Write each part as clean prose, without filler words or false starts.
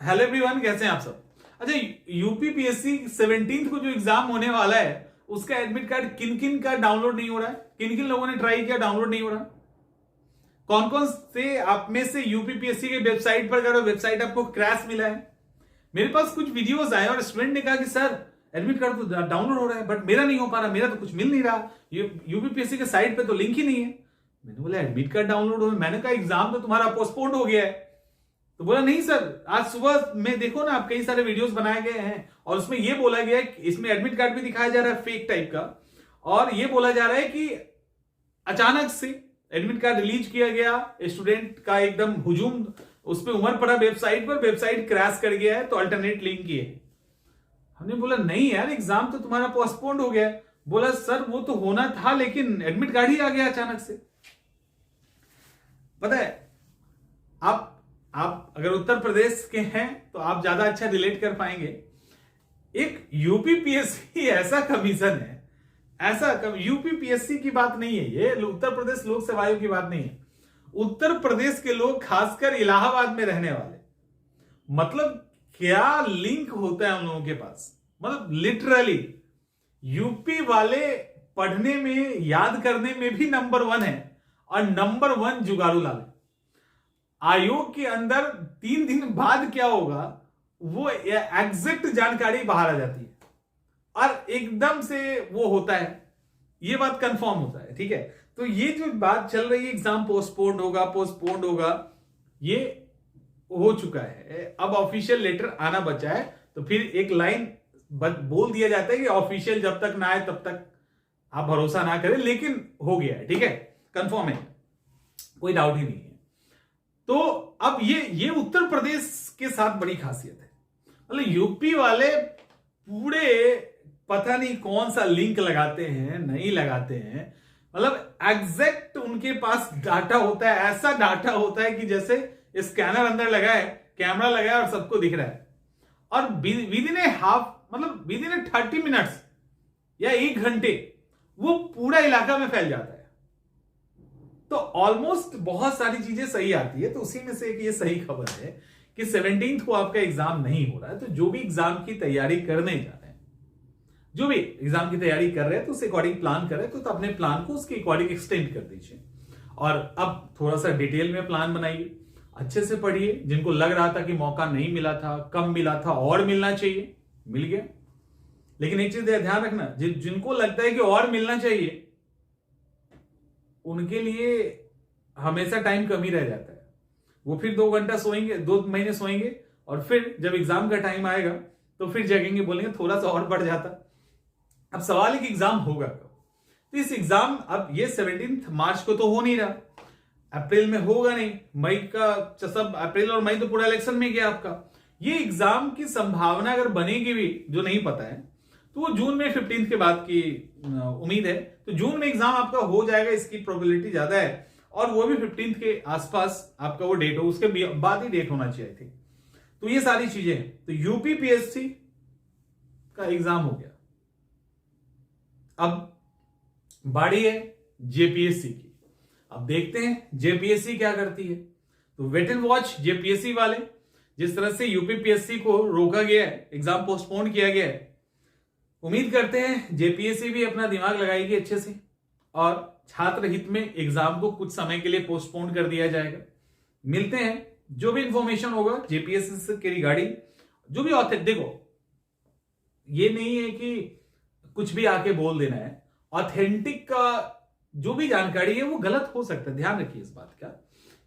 Hello everyone, कैसे हैं आप सब। अच्छा, यूपीपीएससी 17 को जो एग्जाम होने वाला है उसका एडमिट कार्ड किन किन का डाउनलोड नहीं हो रहा है, किन किन लोगों ने ट्राई किया, डाउनलोड नहीं हो रहा। कौन कौन से आप में से यूपीपीएससी के वेबसाइट पर गए, वेबसाइट आपको क्रैश मिला है। मेरे पास कुछ वीडियोस आए और स्टूडेंट ने कहा कि सर एडमिट कार्ड तो डाउनलोड हो रहा है बट मेरा नहीं हो पा रहा, मेरा तो कुछ मिल नहीं रहा, यूपीपीएससी के साइट पे तो लिंक ही नहीं है। मैंने बोला एडमिट कार्ड डाउनलोड हो, मैंने कहा एग्जाम तो तुम्हारा पोस्टपोन्ड हो गया है। तो बोला नहीं सर, आज सुबह में देखो ना आप कई सारे वीडियोस बनाए गए हैं और उसमें यह बोला गया है कि इसमें एडमिट कार्ड भी दिखाया जा रहा है फेक टाइप का, और यह बोला जा रहा है कि अचानक से एडमिट कार्ड रिलीज किया गया, स्टूडेंट का एकदम हुजूम उस पर उमड़ पड़ा वेबसाइट पर, वेबसाइट क्रैश कर गया है तो अल्टरनेट लिंक किए। हमने बोला नहीं यार, एग्जाम तो तुम्हारा पोस्टपोन्ड हो गया है। बोला सर वो तो होना था लेकिन एडमिट कार्ड ही आ गया अचानक से। पता है, आप अगर उत्तर प्रदेश के हैं तो आप ज्यादा अच्छा रिलेट कर पाएंगे। एक यूपीपीएससी ऐसा कमीशन है, यूपीपीएससी की बात नहीं है ये, उत्तर प्रदेश लोक सेवा आयोग की बात नहीं है। उत्तर प्रदेश के लोग, खासकर इलाहाबाद में रहने वाले, मतलब क्या लिंक होता है उन लोगों के पास। मतलब लिटरली यूपी वाले पढ़ने में, याद करने में भी नंबर 1 है और नंबर 1 जुगाड़ू लाल। आयोग के अंदर 3 दिन बाद क्या होगा वो एग्जैक्ट जानकारी बाहर आ जाती है और एकदम से वो होता है, ये बात कंफर्म होता है। ठीक है, तो ये जो बात चल रही है एग्जाम पोस्टपोन्ड होगा, ये हो चुका है। अब ऑफिशियल लेटर आना बचा है, तो फिर एक लाइन बोल दिया जाता है कि ऑफिशियल जब तक ना आए तब तक आप भरोसा ना करें, लेकिन हो गया है। ठीक है, कंफर्म है, कोई डाउट ही नहीं है। तो अब ये उत्तर प्रदेश के साथ बड़ी खासियत है। मतलब यूपी वाले पूरे पता नहीं कौन सा लिंक लगाते हैं, नहीं लगाते हैं, मतलब एग्जैक्ट उनके पास डाटा होता है, ऐसा डाटा होता है कि जैसे स्कैनर अंदर लगा है, कैमरा लगा है और सबको दिख रहा है, और विद इन हाफ, मतलब विद इन 30 मिनट्स या 1 घंटे वो पूरा इलाका में फैल जाता है। तो ऑलमोस्ट बहुत सारी चीजें सही आती है। तो उसी में से एक ये सही खबर है कि 17 को आपका एग्जाम नहीं हो रहा है। तो जो भी एग्जाम की तैयारी करने जा रहे हैं, जो भी एग्जाम की तैयारी कर रहे हैं, तो उस अकॉर्डिंग प्लान कर रहे हैं, तो अपने प्लान को उसके अकॉर्डिंग एक्सटेंड कर दीजिए और अब थोड़ा सा डिटेल में प्लान बनाइए, अच्छे से पढ़िए। जिनको लग रहा था कि मौका नहीं मिला था, कम मिला था, और मिलना चाहिए, मिल गया। लेकिन एक चीज ध्यान रखना, जिनको लगता है कि और मिलना चाहिए उनके लिए हमेशा टाइम कम ही रह जाता है। वो फिर 2 घंटा सोएंगे, 2 महीने सोएंगे, और फिर जब एग्जाम का टाइम आएगा तो फिर जगेंगे, बोलेंगे थोड़ा सा और बढ़ जाता। अब सवाल है कि एग्जाम होगा कब। तो इस एग्जाम, अब ये 17 मार्च को तो हो नहीं रहा, अप्रैल में होगा नहीं, मई का सब, अप्रैल और मई तो पूरा इलेक्शन में गया आपका। ये एग्जाम की संभावना अगर बनेगी भी, जो नहीं पता है, तो वो जून में 15 के बाद की उम्मीद है। तो जून में एग्जाम आपका हो जाएगा, इसकी प्रोबेबिलिटी ज्यादा है, और वो भी 15 के आसपास आपका वो डेट हो, उसके बाद ही डेट होना चाहिए थी। तो ये सारी चीजें हैं। तो यूपीपीएससी का एग्जाम हो गया, अब बारी है जेपीएससी की। अब देखते हैं जेपीएससी क्या करती है। तो वेट एंड वॉच जेपीएससी वाले। जिस तरह से यूपीपीएससी को रोका गया है, एग्जाम पोस्टपोन किया गया है, उम्मीद करते हैं जेपीएससी भी अपना दिमाग लगाएगी अच्छे से और छात्र हित में एग्जाम को कुछ समय के लिए पोस्टपोन कर दिया जाएगा। मिलते हैं, जो भी इंफॉर्मेशन होगा जेपीएससी के रिगार्डिंग, जो भी देखो, ये नहीं है कि कुछ भी आके बोल देना है। ऑथेंटिक का जो भी जानकारी है वो गलत हो सकता है, ध्यान रखिए इस बात का,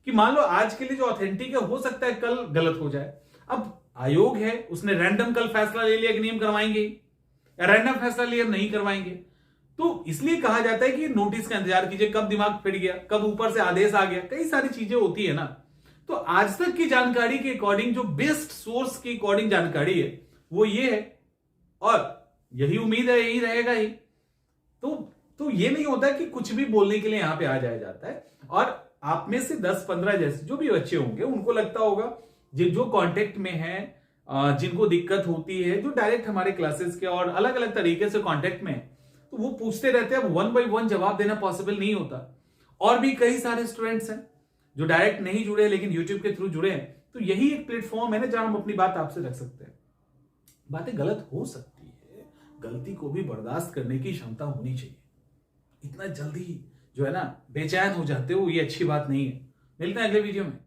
कि मान लो आज के लिए जो ऑथेंटिक है हो सकता है कल गलत हो जाए। अब आयोग है, उसने रैंडम कल फैसला ले लिया कि नियम करवाएंगे, रैंडम फैसला लिया नहीं करवाएंगे। तो इसलिए कहा जाता है कि नोटिस का इंतजार कीजिए, कब दिमाग फिट गया, कब ऊपर से आदेश आ गया, कई सारी चीजें होती है ना। तो आज तक की जानकारी के अकॉर्डिंग, जो बेस्ट सोर्स के अकॉर्डिंग जानकारी है वो ये है, और यही उम्मीद है, यही रहेगा ही। तो ये नहीं होता कि कुछ भी बोलने के लिए यहां पे आ जाया जाता है। और आप में से 10-15 जैसे जो भी बच्चे होंगे, उनको लगता होगा जो कांटेक्ट में है, जिनको दिक्कत होती है, जो डायरेक्ट हमारे क्लासेस के और अलग अलग तरीके से कांटेक्ट में है, तो वो पूछते रहते हैं। 1 by 1 जवाब देना पॉसिबल नहीं होता। और भी कई सारे स्टूडेंट्स हैं जो डायरेक्ट नहीं जुड़े लेकिन यूट्यूब के थ्रू जुड़े हैं, तो यही एक प्लेटफॉर्म है ना जहां हम अपनी बात आपसे रख सकते हैं। बातें गलत हो सकती है, गलती को भी बर्दाश्त करने की क्षमता होनी चाहिए। इतना जल्दी जो है ना बेचैन हो जाते हो, ये अच्छी बात नहीं है। मिलते हैं अगले वीडियो में।